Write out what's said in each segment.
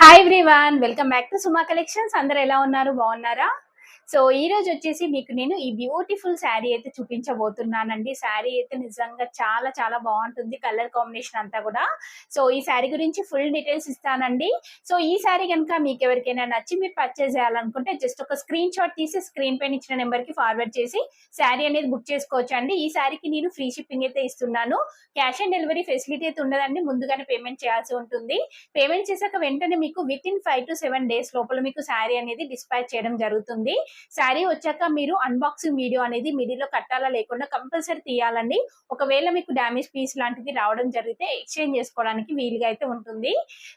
Hi everyone, welcome back to Suma collections. అందరూ ఎలా ఉన్నారు? బాగున్నారా? సో ఈ రోజు వచ్చేసి మీకు నేను ఈ బ్యూటిఫుల్ శారీ అయితే చూపించబోతున్నానండి. శారీ అయితే నిజంగా చాలా చాలా బాగుంటుంది, కలర్ కాంబినేషన్ అంతా కూడా. సో ఈ శారీ గురించి ఫుల్ డీటెయిల్స్ ఇస్తానండి. సో ఈ శారీ కనుక మీకు ఎవరికైనా నచ్చి మీరు పర్చేస్ చేయాలనుకుంటే జస్ట్ ఒక స్క్రీన్ షాట్ తీసి స్క్రీన్ పైన ఇచ్చిన నెంబర్ కి ఫార్వర్డ్ చేసి శారీ అనేది బుక్ చేసుకోవచ్చు అండి. ఈ శారీకి నేను ఫ్రీ షిప్పింగ్ అయితే ఇస్తున్నాను. క్యాష్ ఆన్ డెలివరీ ఫెసిలిటీ అయితే ఉండదండి, ముందుగానే పేమెంట్ చేయాల్సి ఉంటుంది. పేమెంట్ చేశాక వెంటనే మీకు విత్ ఇన్ 5 to 7 డేస్ లోపల మీకు శారీ అనేది డిస్పాచ్ చేయడం జరుగుతుంది. శారీ వచ్చాక మీరు అన్బాక్సింగ్ వీడియో అనేది మిడిల్లో కట్టాలా లేకుండా కంపల్సరీ తీయాలండి. ఒకవేళ మీకు డ్యామేజ్ పీస్ లాంటిది రావడం జరిగితే ఎక్స్చేంజ్ చేసుకోవడానికి వీలుగా అయితే ఉంటుంది.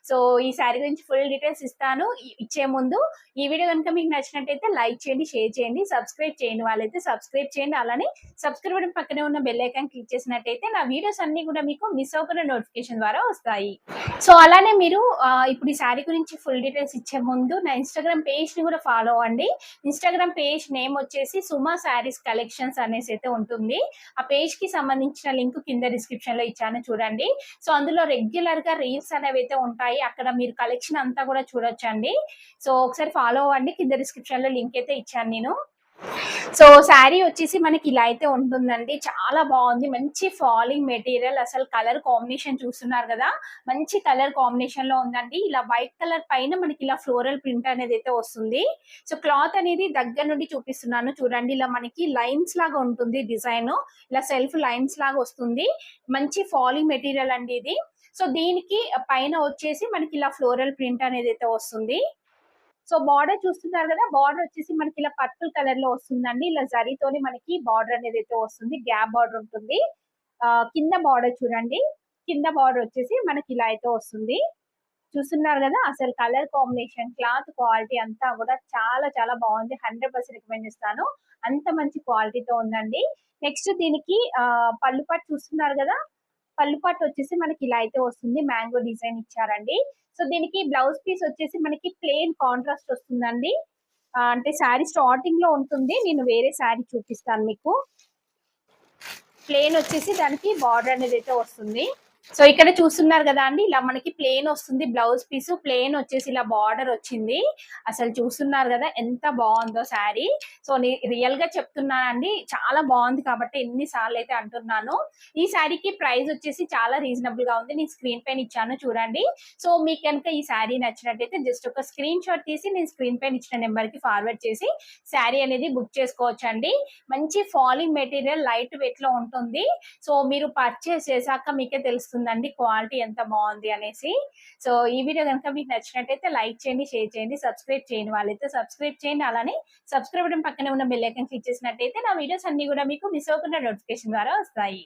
సో ఈ శారీ గురించి ఫుల్ డీటెయిల్స్ ఇస్తాను. ఇచ్చే ముందు ఈ వీడియో కనుక మీకు నచ్చినట్టయితే లైక్ చేయండి, షేర్ చేయండి, సబ్స్క్రైబ్ చేయని వాళ్ళైతే సబ్స్క్రైబ్ చేయండి. అలానే సబ్స్క్రైబ్ బటన్ పక్కనే ఉన్న బెల్ ఐకాన్ క్లిక్ చేసినట్టయితే నా వీడియోస్ అన్ని కూడా మీకు మిస్ అవ్వకుండా నోటిఫికేషన్ ద్వారా వస్తాయి. సో అలానే మీరు ఇప్పుడు ఈ శారీ గురించి ఫుల్ డీటెయిల్స్ ఇచ్చే ముందు నా ఇన్స్టాగ్రామ్ పేజ్ ని కూడా ఫాలో అవ్వండి. ఇన్స్టాగ్రామ్ పేజ్ నేమ్ వచ్చేసి సుమా శారీస్ కలెక్షన్స్ అనేసి అయితే ఉంటుంది. ఆ పేజ్ కి సంబంధించిన లింక్ కింద డిస్క్రిప్షన్ లో ఇచ్చాను, చూడండి. సో అందులో రెగ్యులర్ గా రీల్స్ అనేవి అయితే ఉంటాయి, అక్కడ మీరు కలెక్షన్ అంతా కూడా చూడొచ్చండి. సో ఒకసారి ఫాలో అవ్వండి, కింద డిస్క్రిప్షన్ లో లింక్ అయితే ఇచ్చాను నేను. సో శారీ వచ్చేసి మనకి ఇలా అయితే ఉంటుందండి. చాలా బాగుంది, మంచి ఫాలింగ్ మెటీరియల్. అసలు కలర్ కాంబినేషన్ చూస్తున్నారు కదా, మంచి కలర్ కాంబినేషన్ లో ఉందండి. ఇలా వైట్ కలర్ పైన మనకి ఇలా ఫ్లోరల్ ప్రింట్ అనేది అయితే వస్తుంది. సో క్లాత్ అనేది దగ్గర నుండి చూపిస్తున్నాను, చూడండి. ఇలా మనకి లైన్స్ లాగా ఉంటుంది డిజైన్, ఇలా సెల్ఫ్ లైన్స్ లాగా వస్తుంది. మంచి ఫాలింగ్ మెటీరియల్ అండి ఇది. సో దీనికి పైన వచ్చేసి మనకి ఇలా ఫ్లోరల్ ప్రింట్ అనేది అయితే వస్తుంది. సో బార్డర్ చూస్తున్నారు కదా, బార్డర్ వచ్చేసి మనకి ఇలా పర్పుల్ కలర్ లో వస్తుందండి. ఇలా జరీతోని మనకి బార్డర్ అనేది అయితే వస్తుంది, గ్యాప్ బార్డర్ ఉంటుంది. కింద బార్డర్ చూడండి, కింద బార్డర్ వచ్చేసి మనకి ఇలా అయితే వస్తుంది. చూస్తున్నారు కదా, అసలు కలర్ కాంబినేషన్, క్లాత్ క్వాలిటీ అంతా కూడా చాలా చాలా బాగుంది. 100% రికమెండ్ చేస్తాను, అంత మంచి క్వాలిటీతో ఉందండి. నెక్స్ట్ దీనికి పళ్ళు పట్టు చూస్తున్నారు కదా, పళ్ళు పట్టు వచ్చేసి మనకి ఇలా అయితే వస్తుంది, మ్యాంగో డిజైన్ ఇచ్చారండి. సో దీనికి బ్లౌజ్ పీస్ వచ్చేసి మనకి ప్లెయిన్ కాంట్రాస్ట్ వస్తుందండి. అంటే శారీ స్టార్టింగ్ లో ఉంటుంది, నేను వేరే శారీ చూపిస్తాను మీకు. ప్లెయిన్ వచ్చేసి దానికి బార్డర్ అనేది అయితే వస్తుంది. సో ఇక్కడ చూస్తున్నారు కదా అండి, ఇలా మనకి ప్లేన్ వస్తుంది బ్లౌజ్ పీస్, ప్లేన్ వచ్చేసి ఇలా బార్డర్ వచ్చింది. అసలు చూస్తున్నారు కదా ఎంత బాగుందో శారీ. సో రియల్ గా చెప్తున్నానండి, చాలా బాగుంది కాబట్టి ఎన్నిసార్లు అయితే అంటున్నాను. ఈ శారీకి ప్రైస్ వచ్చేసి చాలా రీజనబుల్ గా ఉంది, నేను స్క్రీన్ పైన ఇచ్చాను చూడండి. సో మీకు కనుక ఈ శారీ నచ్చినట్టయితే జస్ట్ ఒక స్క్రీన్ షాట్ తీసి నేను స్క్రీన్ పైన ఇచ్చిన నెంబర్ కి ఫార్వర్డ్ చేసి శారీ అనేది బుక్ చేసుకోవచ్చు అండి. మంచి ఫాలింగ్ మెటీరియల్, లైట్ వెయిట్ లో ఉంటుంది. సో మీరు పర్చేస్ చేశాక మీకే తెలుస్తుందండి క్వాలిటీ ఎంత బాగుంది అనేసి. సో ఈ వీడియో కనుక మీకు నచ్చినట్టయితే లైక్ చేయండి, షేర్ చేయండి, సబ్స్క్రైబ్ చేయని వాళ్ళైతే సబ్స్క్రైబ్ చేయండి. అలానే సబ్స్క్రైబ్ బటన్ పక్కనే ఉన్న బెల్ ఐకాన్ క్లిక్ చేసినట్టయితే నా వీడియోస్ అన్ని కూడా మీకు మిస్ అవ్వకుండా నోటిఫికేషన్ ద్వారా వస్తాయి.